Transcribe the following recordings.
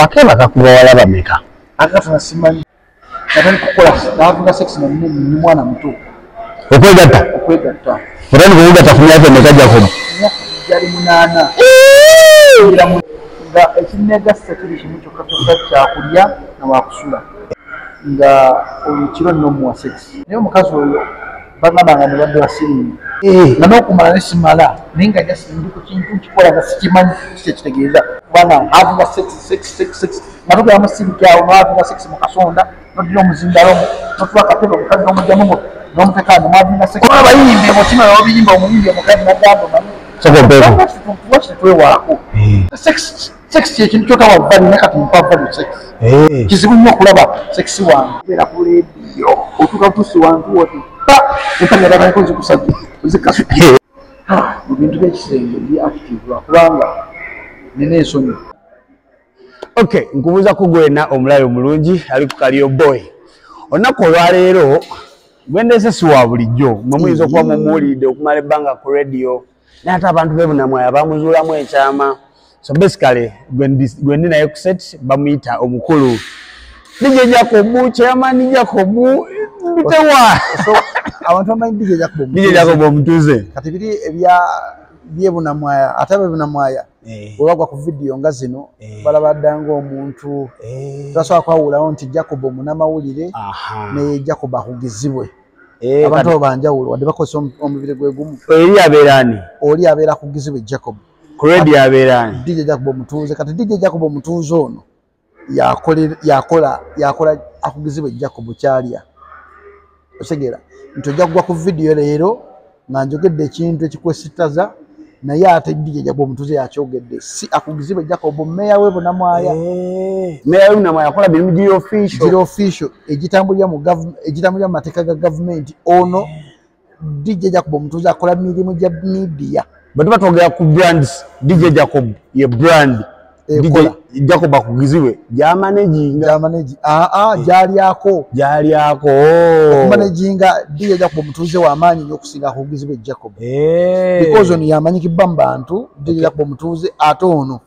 wakeba kakuba walaba meka akafuna simanyi atali kukola navuga sex na ni mwana muto okwegatta urani kuugatta kunyake meka Jacob yali munana ngira mu nga ekinega sekiri kimu kyokka kyakulya na wakusula nga olukiro nno mu sex naye omukazi oyo bagambanga ne badde basiringi nga n'okumala ne simala naye nga jasi ndi ku kintu nkikola nga sikimanyi kitegeeza kubanga avuga sex nga tugamba sirikyawo n'avuga sex mu kasonda n'oddira omuzindalo n'otuwa akatebe omukazi n'omugyamu n'omutekano mwavuga sex kuba abayimbi omutima n'obiyimba omuyimbi omukazi n'agamba lwaki tetwewalako sex kyekintu kyotawa vali ne kati mpa vali sex kizibu nnyo okulaba sex wange beera ku leediyo otuuka butuusi wantu woti empanyadakaneko nzikusajja nzikasu mu bintu by'ekisenge biri active lwakubanga nina ensonyi. Okay, nkubuuza kugwena omulabe omulungi ali ku Kalio Boy. Olunaku olwaleero gwendese si wa bulijjo mwe muyinza okuba mumuwulidde okumala ebbanga ku radio naye ate abantu bebunamwaya bamuzuulamu ekyama. So basically gwendi naye ku set bamuyita omukulu DJ Jacob, chairman Jacob bitewa so abantu bamanyi DJ Jacob omutuze kati biri ebya byebunamwaya ate bebunamwaya bwagwa ku video nga zino balabadanga omuntu tasobola kwawulawo nti Jacob omunamawulire ne Jacob ahugizibwe abantu banjawulo wadde bakozesa omubiri gwe gumu eri abeerani oli abeera kugizibwe Jacob Kuredi abeerani DJ Jacob omutuze kati DJ Jacob omutuze ono yakola akugizibwe Jacob kyalya osegera ntojja kugwa ku video leero nga njogedde ekintu ekikwesitaza naye ate DJ Jacob omutuze yakyogedde si akugizibwe Jacob meya we bunamwaya meya we bunamwaya akola mirimu giri official egitambulira mu government egitambulira mu mateeka ga government ono DJ Jacob omutuze akola mirimu gya media batu batogera ku brands DJ Jacob ye brand DJ Jacob akugizibwe jamaneginga jalyako okumanaginga DJ Jacob omutuze w'amaanyi nnyo okusinga akugizibwe Jacob because ono yamanyikibwa mu bantu DJ Jacob omutuze ate ono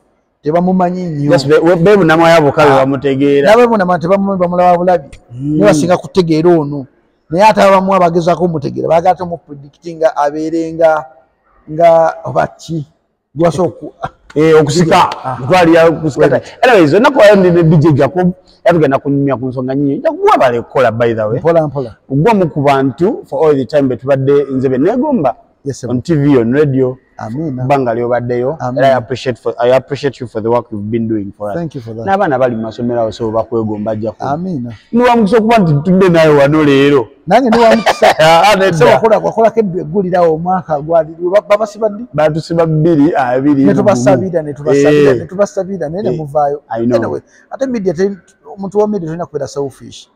tebamumanyi nnyo bebunamwaya bokabe bamutegeera nabebunamwaya tebamumanyi bamulaba bulabi naye basinga kutegeera ono naye ate abamu abagezaako omutegeera baagala te omupredictinga abeerenga nga baki gwasoku okusika twalya kusika anyways onako ndi DJ Jacob yatugenda kunyumya ku nsonga nyinyi jakuwa bale kola by the way mpola ugwa mu ku bantu for all the time betubadde nzebe negomba on TV on radio amina banga baddeyo and I appreciate you for the work you've been doing for us. Thank you for that. N'abaana bali masomero awo so bakwegomba Jacob amina niwa mukisa kuba nti tudde naye wano leero nange niwa mukisa wakola kebbe gulira omwaka gwali babasibadde batusiba 2 netubasabira nene muvaayo anyway ate media omuntu wa media tulina kubeera selfish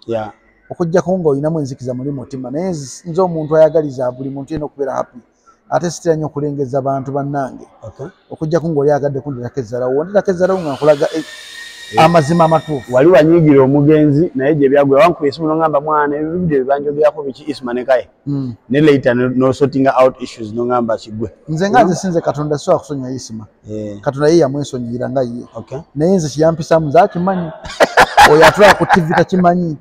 okujja kunga oyinamu enzikiza muli mutima naye nze omuntu ayagaliza buli muntu yena okubeera happy ate sitira nnyo okulengeza abantu bannange okujja kunga oli agadde kundetako ezzalawo wondetako ezzalawo nga nkulaga amazima amatuufu wali wanyigira omugenzi naye gye byagwe wankuba esimu nongamba mwana ebibidde bibanjogerako biki Isma ne Kaye ne later no sorting out issues nongamba kigwe nze nga nze sinze Katonda so akusonyiwa Isma Katonda ye yamwesonyiira nga ye naye nze kiyampisamu zakimanyi oyo atulaba ku TV takimanyi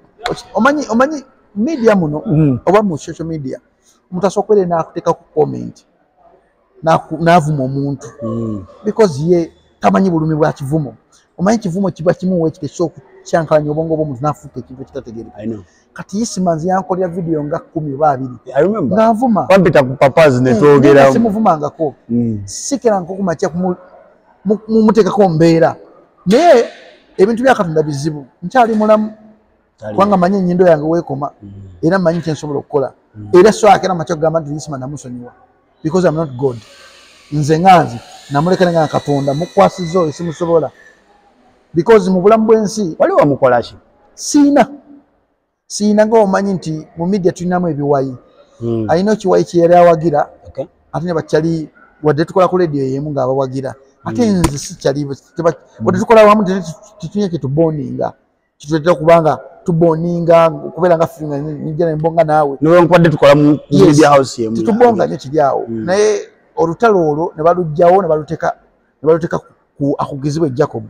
omanyi media muno oba mu social media omuntu asobola n'akuteeka ku comment n'avuma omuntu because ye tamanyi bulumi bwa kivumo omanyi kivumo kiba kimuwa ekiteso okukyankalanya obwongo bw'omuntu n'afuuka ekintu ekitategeereka kati Isma nze yankolera video nga 10 oba 2 ng'avuma wampita ku papazi ne twogera simuvumangako sikera nkokumakya mumuteekako mbeera naye ebintu bya Katonda bizibu nkyali mulamu kubanga manyi ennyindo yange weekoma era manyi kyensobola okukola era so akera makya kugamba nti Isma namusonyiwa because I'm not God nze nganzi namulekera nga Katonda mukwasizza oyo simusobola because mu bulamu bw'ensi wali wamukola ki siina ng'omanyi nti mu media tulinamu ebiwayi alina ekiwayi kye yali awagira ate ne bakyali wadde tukola ku radio y'emu ng'abawagira ate nze sikyali wadde tukola wamu tetunya kyetuboninga kituleetera kubanga tuboninga okubeera nga ffe nijja nembonga naawe newankubadde tukola mu media house y'emu tetubonga nnyo kiri awo naye olutalo olwo ne balugjawo ne baluteeka ku akugizibwe Jacob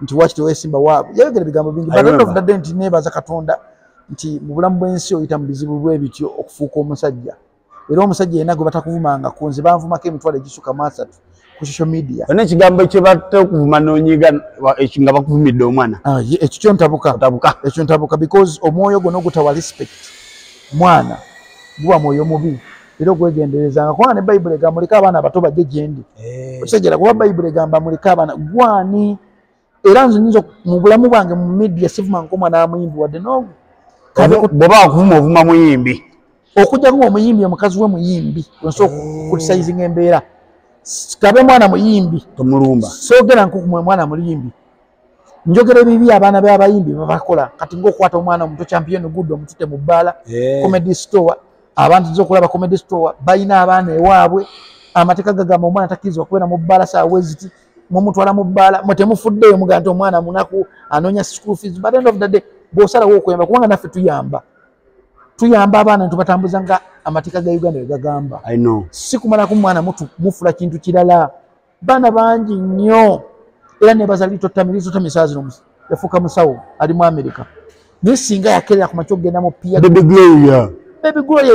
nti wakiti wesimba waabwe yayogera ebigambo bingi but end of the day nti neebaza Katonda nti mu bulamu bw'ensi oyita mu bizibu bw'ebityo okufuuka omusajja era omusajja yenna gwe batakuvumanga ku nze banvumako emitwalo egisuka mu 3 ku social media ekigambo kye batakuvuma n'onyiga nga bakuvumidde omwana ekyo ntabuka because omwoyo gwo n'ogutawa respect mwana guba mwoyo mubi era ogwegenderezanga kubanga ne Bayibuli egamba muleke abaana abato bajje gye ndi okitegera kuba Bayibuli egamba muleke abaana gwani era nze nyinza mu bulamu bwange mu media sivumanga omwana amuyimbi wadde n'ogwo bw'oba wakuvuma ovuma muyimbi okujja kuba omuyimbi omukazi we muyimbi onsobola okulisayizinga embeera kabe mwana muyimbi tomulumba soogera nkukumwe mwana muyimbi njogera ebibi abaana b'abayimbi babakola kati ng'okwata omwana omuto champion good omutute mu bbaala comedy store abantu nzo okulaba comedy store balina abaana ewaabwe amateeka gagamba omwana takkirizibwa kubeera mu bbaala saawa eziti mumutwala mu bbaala mwe temufuddeyo mugaa nti omwana munaku anoonya school fees but end of the day bw'osalawo okuyamba kubanga naffe tuyamba abaana netubatambuza nga amateeka ga Uganda wegagamba si kumalaku mwana mufula kintu kirala baana bangi nnyo era nebaza litotamisaa zino yafuuka musawo ali mu America naye singa yakerera ku makya okugenda mu pia Baby Gloria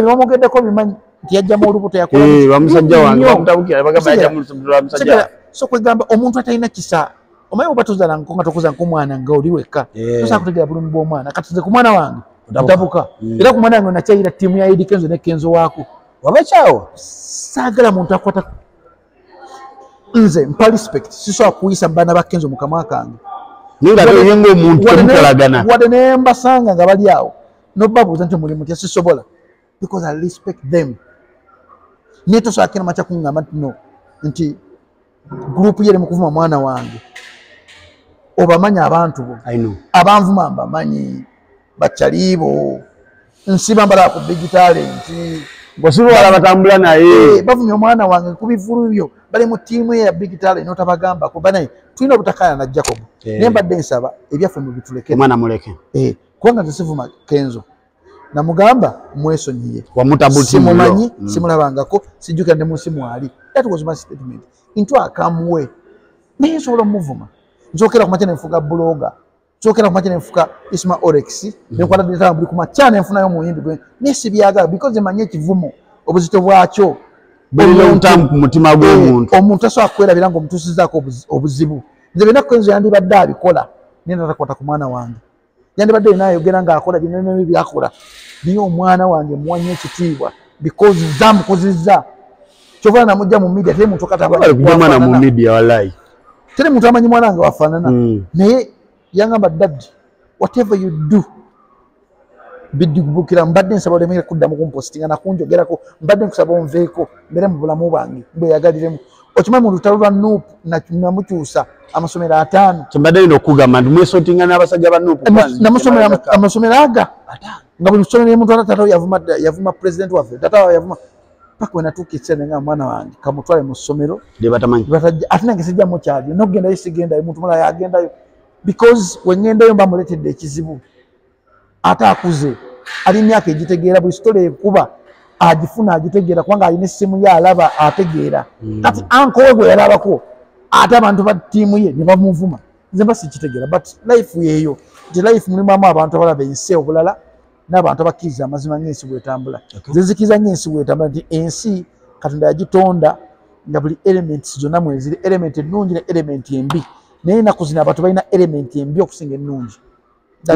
byebamugeddeko bimanyi nti yajjamu olubuto yakola wange bamutabukira bagamba yajjamu musajja so kwegamba omuntu atalina kisa omanyi oba tozala nga tokuza nk'omwana nga oli wekka tosobola kutegeera bulumi bw'omwana kati nze ku mwana wange ntabuka era ku mwana wange nakyayira ttiimu ya Eddy Kenzo ne Kenzo waako wabakyawo saagala muntu akwata nze mpa respect sisobola kuyisa mu baana ba Kenzo mu kamwa kange ninga omuntu temukolagana wadde ne mbasanga nga bali awo nobabuuza nti mulimu tya sisobola because I respect them naye tosobola kena makya kuŋŋamba nti gurupu ye eri mu kuvuma mwana wange obamanyi abantu bo abanvuma mbamanyi bakyaliibo nsiba mbalaba ku digitale nti bwosibwala batambula naye bavumye omwana wange ku bivulu byo bali mu ttiimu ye ya digitale n'otabagambako banaye tulina obutakkaanya na Jacob naye mbadde nsaba ebyaffe mubituleke omwana muleke kubanga nze sivuma Kenzo namugamba mwesonyiye simumanyi simulabangako sijjukira ne mu nsi mwali that was my statement into akamwe naye nsobola omuvuma nsookera ku makya nenfuga bloga nsookera ku makya nenfuka Isma Orex nenkwata data buli ku makya nenfunayo omuyimbi gwe naye sibyagala because emanye ekivumo obuzito bwakyo bulina ku mutima gw'omuntu omuntu tasobola kwerabira nga omutuusizaako obuzibu nze byonna Kenzo yandibadde abikola naye natakwata ku mwana wange yandibadde yinayogera ng'akola binene byakola naye omwana wange muwanye ekitiibwa because zamukozizza kyova namujja mu media teri muntu mwana mu media wallahi teri muntu amanyi mwana wange wafaanana naye yangamba daddi whatever you do bidigubukira mbadde nsaba olemere kuddamu kumpostinga nakunjogerako mbadde nkusaba onveeko mbere mu bulamu bwange bweyagaliremu okimanyi mu lutalo lwa NUP namukyusa amasomero 5 kyembadde lina okugamba nti mwesotinga n'abasajja ba NUP amasomero aga nga buli kusomero emutwala tata yavuma president waffe tata yavuma paka wenatuuka ekiseera nga mwana wange kamutwale mu ssomero ate nange sijjamu kyali nokugendayo sigendayo muntu mulala yagendayo because wengendayo mba muleetedde ekizibu ate akuze ali emyaka egitegeera buli sitole ekuba agifuna agitegeera kubanga alina essimu ye alaba ategeera kati anko we gwe yalabako ate abantu ba ttiimu ye ne bamuvuma nze mba sikitegeera but life yeeyo nti life mulimamu abantu abalaba ensi obulala n'abantu abakkiriza amazima ng'ensi bwetambula nze nzikiriza ng'ensi bwetambula nti ensi Katonda yagitonda nga buli elements zonna mweziri element ennungi ne element embi naye ennaku zino abantu balina element embi okusinga ennungi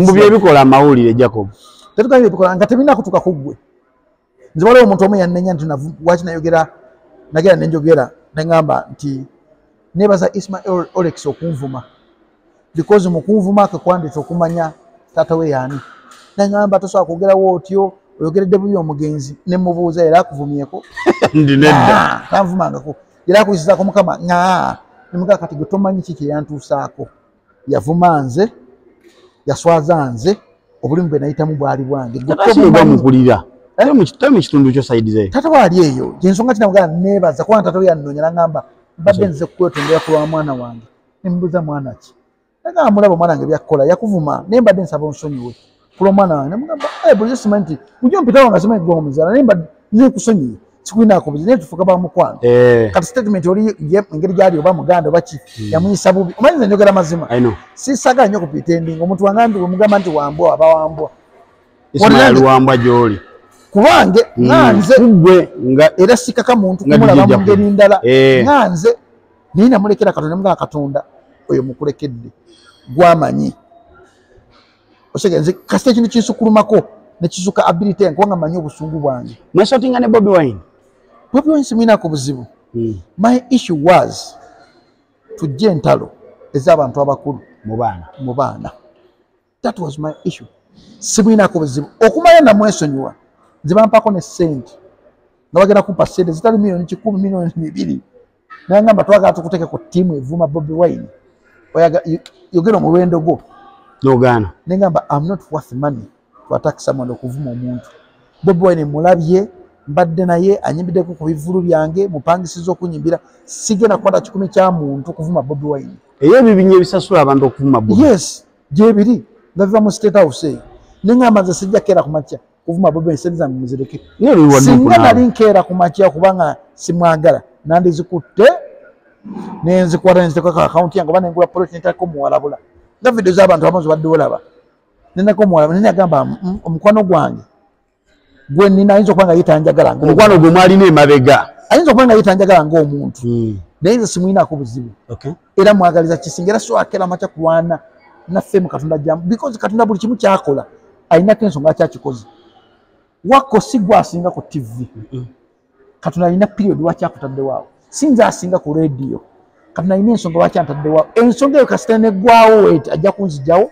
mu byebikola amawulire Jacob tetugambye ebikola nga tebirina kutuuka ku ggwe nze waliwo omuntu omu yannenya nti waki nagera nenjogera neŋŋamba nti nebaza Isma Orex okunvuma because mu kunvuma akakwandeeta okumanya taata we yaani neŋŋamba tosobola kwogerawo otyo oyogeredde bubi omugenzi ne mubuuza era akuvumyeko ndi nedda tanvumangako era akuyisizaako mukama nemugaa kati gwe tomanyi ki kyeyantuusaako yavuma nze yaswaza nze obulimu bwe nayitamu bwali bwange mukulira mu kitundu kyo saidize tata waali eyo gyensonga kinamugala nebaza kubanga tata we yannonya naŋŋamba mbadde nze kwetondera ku lwa mwana wange nemubuuza mwana ki nagaa mulaba omwana wange byakkola yakuvuma naye mbadde nsaba onsonyiwe ku lwa mwana wange nemugamba buli simanyi nti bujjo mpitawo nga simanyi gwe omuzaala naye mbadde nze nkusonyiwe sikwina ko bizine tufuka ba mukwano kati statement oli engeri gyali oba muganda oba ki yamuyisa bubi omanyize njogera mazima sisaga nnyo kupitendinga omuntu wangambi wemugamba nti wambwa aba wambwa Ismail wambwa gyoli kubange nganze nga era sikaka muntu kumulaba mu ngeri ndala nganze niina mulekera katonda mga katonda oyo mukulekedde gwamanyi osegenze kasite kintu kinsukulumako nekisuka ability enkubanga manyi obusungu bwange mwesotinga ne Bobi Wine simwina ko buzibu my issue was tujje entalo ez'abantu abakulu mu baana that was my issue simwina ko buzibu okumanya na mwesonyiwa nze bampako ne sente nga bagenda kumpa sente zitali milioni 10 milioni 2 nangamba twagala tukuteke ku timu evuma Bobi Wine oyaga yogera mu lwendo go nogana nengamba I'm not worth money to attack someone okuvuma omuntu Bobi Wine mulabye mbadde naye anyimbidde ku bivulu byange mupangisizo okunyimbira sigena kwata 10 kya muntu kuvuma Bobi Wine eyo bibinye bisasula abantu okuvuma Bobi yes jebiri ndaviva mu state house nengamba nze sijja kera ku matya kuvuma Bobi Wine senza muzireke singa nali nkera ku matya kubanga simwagala nandizikutte nenzikwata nziteka account yange bana ngula police netako muwalabula nga video z'abantu abazo badde olaba nenako muwalabula nene agamba omukwano gwange gwe nina ayinza okubanga yitanjagala omukwano gwe mwalina emabega ayinza okubanga yitanjagala ng'omuntu naye nze simwinako buzibu era mwagaliza kisingera so akera macha kulwana naffe mu katonda jamu because katonda buli kimu kyakola ayinako ensonga kyakikoze wako sigwa asinga ku TV katonda alina period wakyakutadde waawo sinza asinga ku radio katonda alina ensonga wakyantadde waawo ensonga eyo kasita neggwawo weti ajja kunzijawo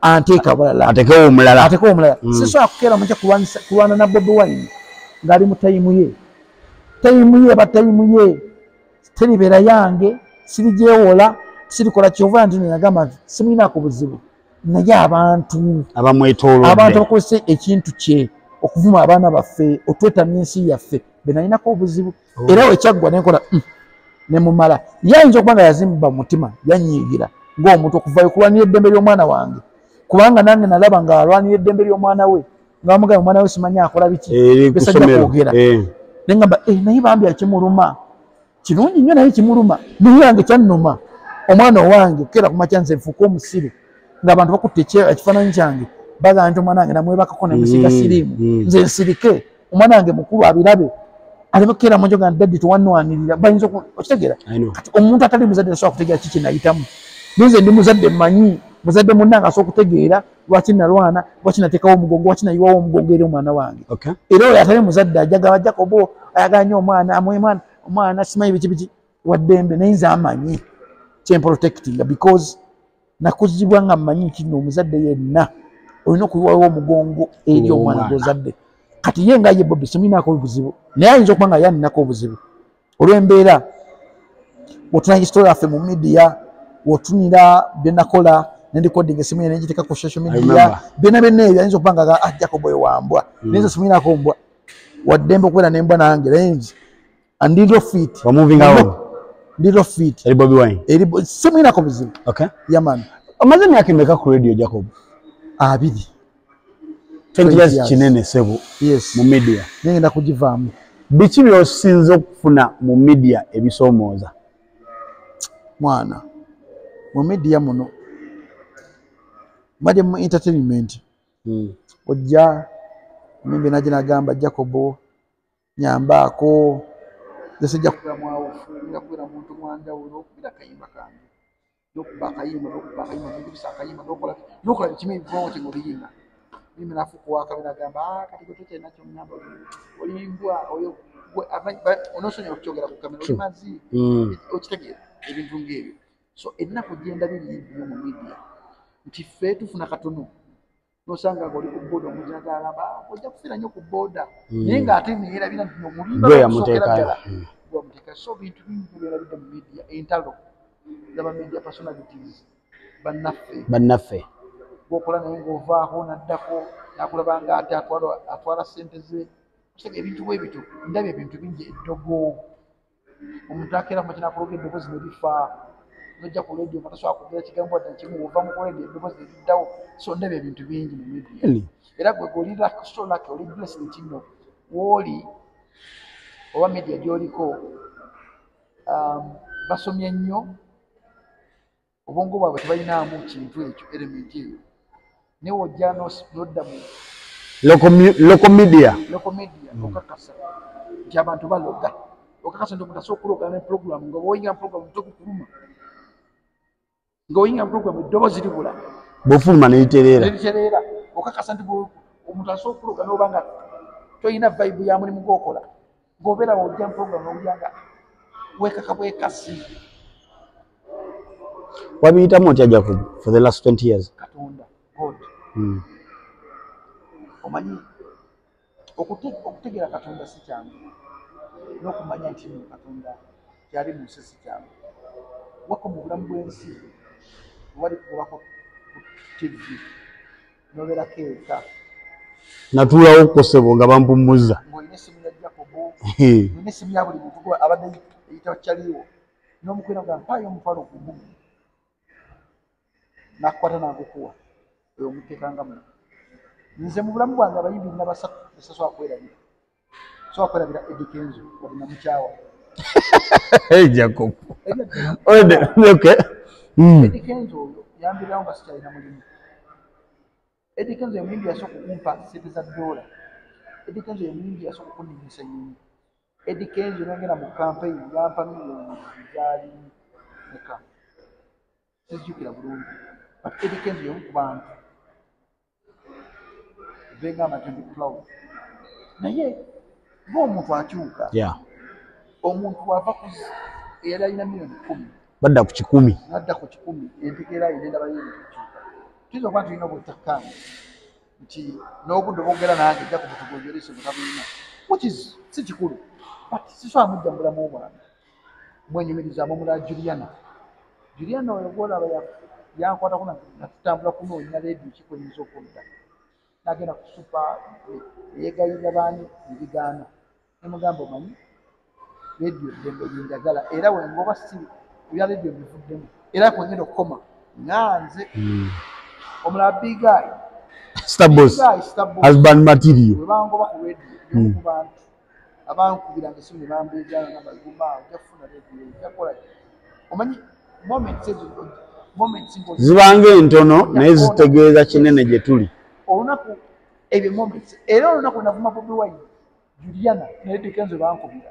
anteeka bulala atekewo omulala sisobola kukeera mukya kulwana na Bobi Wine ng'ali mu tayimu ye batayimu ye teribeera yange sirigyewola sirikola kyova nti nagamba nti simwinako buzibu naye abantu bakozesa ekintu kye okuvuma abaana baffe otwetamya ensi yaffe benalinako obuzibu era wekyaggwa nenkola nemumala yayinza okuba nga yazimba mu mutima yanyiigira ng'omuntu okuvayo kulwanira eddembe ly'omwana wange kubanga nange nalaba nga alwanira eddembe ly'omwana we nga bamugamba omwana we simanyi akola biki besajja kwogera nengamba naye bambi akimuluma kirungi nnyo naye kimuluma naye yange kyannuma omwana owange okukeera ku makya nze nfuuka omusiru ng'abantu bakutte ekifaananyi kyange bagamba nti omwana wange namwebakako nemusiga siriimu nze nsirike omwana wange mukulu abirabe aleme kukeera mu njo nga daddi tewanwanirira bayinza okitegeera kati omuntu atali muzadde tasobola kutegeera kiki nayitamu nze ndi muzadde mmanyi muzadde munnange asobola okutegeera lwaki nalwana lwaki nateekawo omugongo lwaki nayiwawo omugongo eri omwana wange era oyo atali muzadde ajagala Jacobo ayagala nnyo omwana amwemwana omwana simanyi biki waddembe naye nze amanyi kyemprotectinga because nakuzibwa nga mmanyi nti no omuzadde yenna olina okuyiwawo omugongo eri omwana gw'ozadde kati ye nga ye Bobi simwinako obuzibu naye ayinza okuba nga yaninako obuzibu olw'embeera wotuna history yaffe mu media wotunira byenakola nendikodinga esimu ye nenjiteeka ku social media byonna ebyo ayinza okuba nga Jacob oyo wambwa naye nze simwinako mbwa waddembe okubeera nembwa nange naye nze andiro fit ndiro fit simwinako buzibu yaman omaze emyaka emeka ku radio Jacob 2 20 years kinene sebo mu media ngenda kugivaamu biki byosinza okufuna mu media ebisoomooza mwana mu media muno mali mu entertainment ojja mimbe naje nagamba Jacobo nyambaako desejja kugamwawo nga kwera muntu mwanjawulo bila kayimba kange nokuba akayimba nokubisa akayimba nokola kimwe bivawo kye ngobiyinga mimi nafukuwaka binagamba kati gwe nakyo ngamba olimbwa oyo onosonya okukyogera ku kamera oli mazi okitegeera ebintu ng'ebyo so ennaku genda biri mu media nti ffe tufuna katono nosanga ng'oli ku booda omuntu agamba ojja kufiira nnyo ku booda naye ng'ate neerabira nti omulimbamuteeka so bintu bingi byerabidde mu media entalo zaba media personalities bannaffe bokola naye ng'ovaako naddako nakulaba nga ate atwala ssente ze kusega ebintu bwe bityo ndabye ebintu bingi eddogo omuntu akeera mu kinakuloga eddoboozi ne lifa nojja ku radio nga tasobola kugera kigambo wadde kimu ova mu kuledia eddoboozi ne liddawo so ndabye ebintu bingi mu media era gwe oli so lucky oli blessed kinno wooli oba media gyoliko basomye nnyo obwongo bwabwe tebalinaamu kintu ekyo element eyo newe ojja nodda mu local media okakasa nti abantu baloga okakasa nti omuntu asobola okuloga ne program nga bwoyingira mu program tokukuluma nga oyingira mu program eddoboozi libula bw'ofuluma neritereera okakasa nti omuntu asobola okuloga n'oba nga toyina vibe ya mulimu gw'okola ng'obeera ojja mu program n'owulira nga weekaka bwekasi wabiyitamu otya Jacob for the last 20 years Katonda God omanyi okutegeera Katonda si kyangu n'okumanya nti Katonda kyali mu nsi si kyangu wako mu bulamu bw'ensi wali kubako TV n'obeerako eka natuulawo kkosebo nga bampummuza ng'olina essimu ya Jacobo olina essimu ya buli muntu abadde eyita kyaliwo n'omukwira nga mpaayo omutwalo gumu nakukwata nagukuwa oyo omuteekanga mu nze mu bulamu bwange abayimbi nina basatu esasobola kwerabira Eddie Kenzo wadde namukyawa Jacob Eddie Kenzo oyo yambirawo nga sikyalina mulimu Eddie Kenzo emuyimbi yasooka okumpa sente za $. Eddie Kenzo emuyimbi yasooka okunninyisa nnyonyi Eddie Kenzo nagenda mu campaign yampa miliyoni zaali meka sizijjukira bulungi but Eddie Kenzo y'omu ku bantu venga amagyendi cloud naye ng'omuntu akyuka omuntu wava ku eyali alina miliyoni 10 badda ku 10 nadda ku 10 entegeera yo nendaba yeekikyuka tuyinza okuba tulina obutakkanga nti n'obudde obwogera nange ejja ku butugojerese butabulina which is si kikulu but sisobola mujja mu bulamu obwange mwenyumirizaamu omulala Juliana oyo gwolaba yankwatako natutambula kunoonya leediyo kikwenyeza okudda nagenda ku supa eyegayirira baani ebigaana nemugamba omanyi leediyo ddembe lyenjagala era wengoba si bya leediyo bivuddemu era kwengenda okukoma nganze omulala bigayi Starboss husband material webangoba ku leediyo yomu ku bantu abankubiranga esimu ne bambeezaala nga baguma ojjafuna leediyo ojjakola omanyi zibanga entono naye zitegeeza kinene gye tuli olunaku ebyo moments era olunaku navuma Bobi Wine Juliana ne Eddie Kenzo bankubira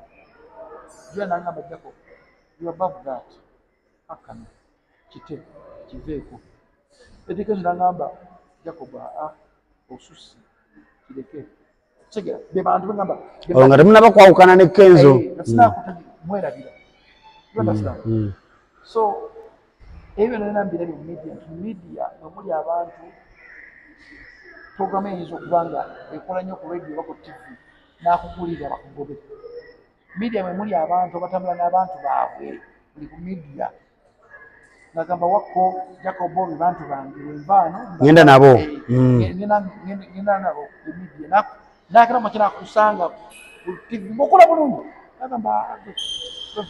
Juliana ngamba Jacob you above that akana kite kiveeko Eddie Kenzo ngamba Jacob osusi kireke segera be bantu ngamba nga temunaba kwawukana ne Kenzo mwerabira you understand so ebyo nena mbira mu media mwe muli abantu programu eyinza okuba nga ekola nnyo ku radio oba ku TV n'akugulira bakugobe media mwe muli abantu abatambula n'abantu baabwe buli ku media nagamba wako Jacob Bobi bantu bange wenvaano ngenda nabo ngenda nabo ku media nakera makina kusanga ku TV mukola bulungi nagamba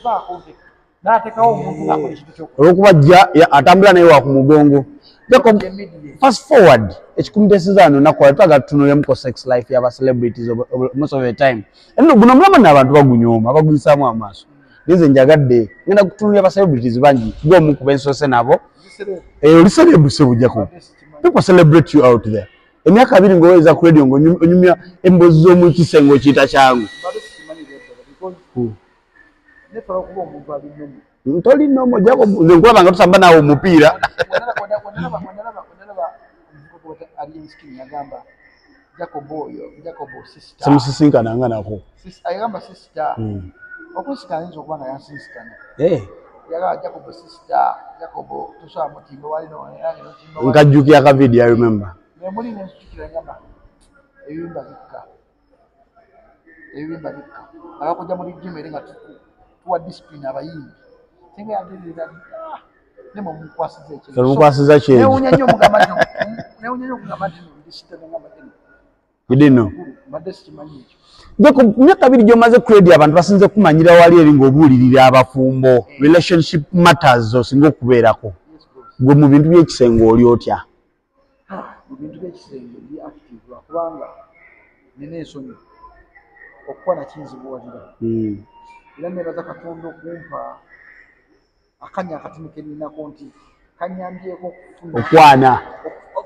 vaako n'ateekawo omuntu ng'akola ekintu kyokka olw'okuba atambula naye wa ku mugongo Jacob fast forward ekikumitesiza ano nakola twaga tutunulemuko sex life y'aba celebrities most of the time eno guno mulama n'abantu bagunyooma baguyisaamu amaaso nize njagadde ngenda kutunulira aba celebrities bangi ng'omu ku bensose nabo oli celebrity Jacob people celebrate you out there emyaka 2 ng'oweza ku radio ng'onyumya emboozi z'omu kisengo kiyita kyangu ntoli nomo Jacob nze nkulaba nga tusamba naawe omupiira semusisinkananga nako ayagamba sister okusikana ayinza okuba nga yansisikana yagamba Jacob sister Jacob tosobola mutimba walina nkajjukira ka video I remember muli nenzijukira ngamba ebibimba bikka abakujja muri gym eri nga tuwa discipline abayimbi singa yagerera nemo mukwasiza kyenyi newunya nnyo omugamba nti ndisita ngamba idino mbadde sikimanyi ekyo Jacob myaka 2 gyomaze ku radio abantu basinze kumanyira wali eri ng'obuulirira abafumbo relationship matters osinga okubeerako gwe mu bintu by'ekisengo oli otya mu bintu by'ekisengo ndi active lwakubanga nina ensonyi okuba nakinzibuwalira era nebaza Katonda okumpa akanya akatini keninako nti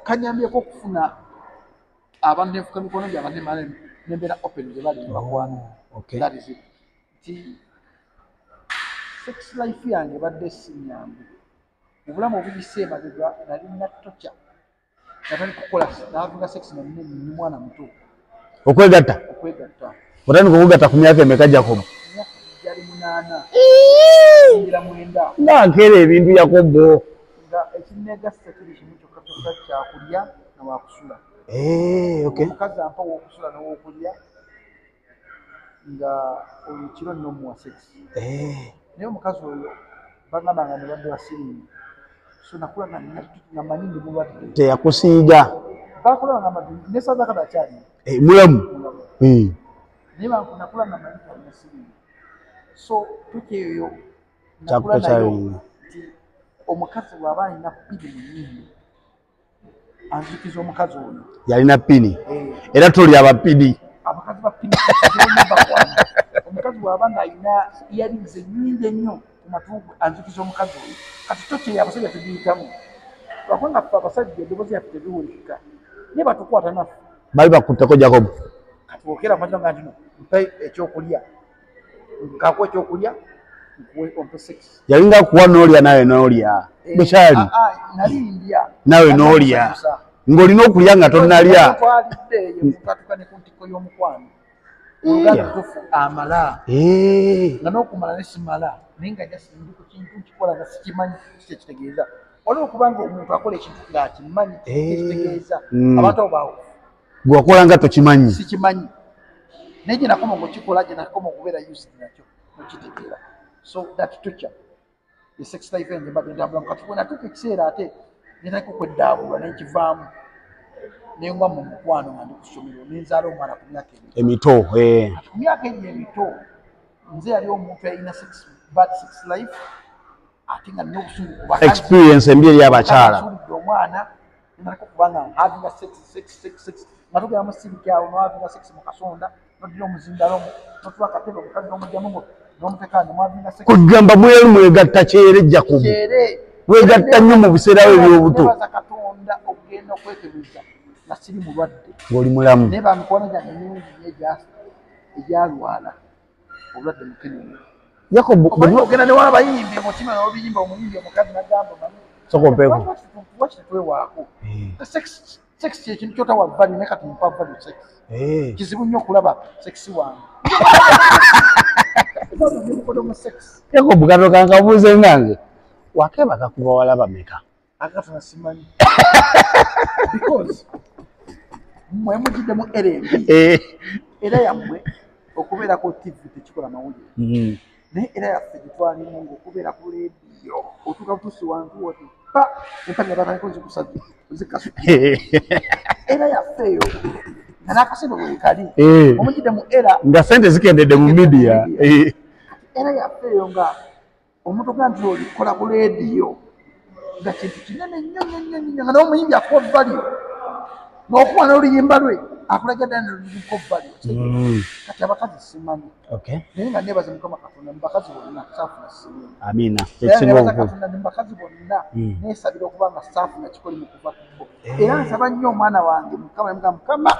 kanyambyeko okufuna abantu nefuka mikono gyange nembeera open gye bali nebakwana nti sex life yange ebadde sinyambi obulamu obuyise emabega nali nattoca natali kukola navuga sex ni mwana muto okwegatta otandika okugatta ku myaka emeka Jacob? Jali 8 ngira 9 nankera ebintu Yakobo nga ekinegasa kiri kimu kyokka kyakulya nawakusula omukazi ampa wokusula n'owokulya nga olukiro nnomuwa sex naye omukazi oyo bagambanga ne badde basiringi so nakula nga manyi ndi mulwadde teyakusiiga bakula nga manyi nesaza kada kyali mulamu naye nakula nga manyi ndi siringi so tukyeyo nakula nayo nti omukazi bw'aba alina pidi mu nnyindo anzikiza omukazi oyo yalina pini era toli abapidi abakazi ba pini omukazi bw'aba nga alina earrings ennyingi ennyo ku matu anzikiza omukazi oyo kati tokyeyo abasajja tugiyitamu lwakubanga ffe abasajja eddoboozi yaffe tebiwulikika naye batukwata naffe bali bakutteko Jacob kati bwokera amaza nga ntino mpe ekyokulya nkakuwa ekyokulya nkuwe ompe sex yalinga kuwa n'olya nawe n'olya bukyali nali ndya nawe n'olya ng'olina okulya nga tonnalya twalidde yemukatukane ku ntiko y'omukwano oluganda tufu amala nga n'okumala nesimala naye nga jasindi ku kintu nkikola nga sikimanyi kitegeeza waliwo okubanga omuntu akola ekintu ng'akimanyi kitegeeza abantu abo bawo gwewakola nga tokimanyi sikimanyi naye gye nakoma ng'okikola gye nakoma okubeera used nakyo okitegeera so that torture the sex life yange mbadde ntambula kati bwe natuuka ekiseera ate netandika okweddaabulwa nenkivaamu nengwa mu mukwano nga ndi ku ssomero nenzaala omwana ku myaka emito ku myaka egyo emito nze yali omuntu yalina bad sex life ate nga nina obusungu experience embi eri abakyala asuulidde omwana nenatandika okubanga havinga sex nga tugera mu sirikyawo nohavinga sex mu kasonda nodira omuzindalo notuba akatebe omukazi n'omugyamu n'omutekano mwavinga sex kugamba mweru mwegatta kyere Jacob mwegatta nnyo mu biseera ebyobuto nebaza Katonda okugenda okwekebeza nga siri mulwadde ng'oli mulamu naye bamikono gyange mingi egyalwala obulwadde mukenene Jacob ogenda ne w'abayimbi omutima n'obiyimba omuyimbi omukazi nagamba sokompeeko wakitwewaako sex kyekintu kyotawa value naye kati mpa value sex kizibu nnyo okulaba sex wange Jacob katoka nkabuuze nange wakebaka ku bawala bameka akatona simanyi because mmwe mugiddemu erembi era yammwe okubeerako TV tekikola mawulire naye era yaffe gitwalimu ng'okubeera ku leediyo otuuka butuusi wantu woti pa empanya batandika zikusajja zikasu era yaffe eyo nga n'akasente bwe kali omugiddemu era nga sente zikendedde mu media era yaffe eyo nga omuntu ga nti olikola ku leediyo nga kintu kinene nnyo nnyo nga n'omuyimbi akuwa value n'okuba n'oluyimba lwe akulaga ddala n'oluyimba value kati abakazi simanyi naye nga nebaza Mukama Katonda mu bakazi bonna saafuna simanyi amiina nebaza Katonda mu bakazi bonna neesabira okuba nga saafuna kikoli mu kuva kubo era nsaba nnyo omwana wange Mukama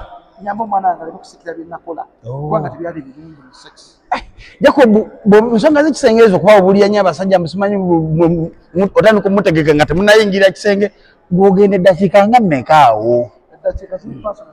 nyamba omwana wange aleme kusikira bye nakola kubanga tebyali birungi mu sex Jacob nsonga z'ekisenge ezo kuba obulya nnyo abasajja musimanyi otandika omutegeka nga temunayingira kisenge gw'ogenda eddakiika nga mmeka awo eddakiika zipasona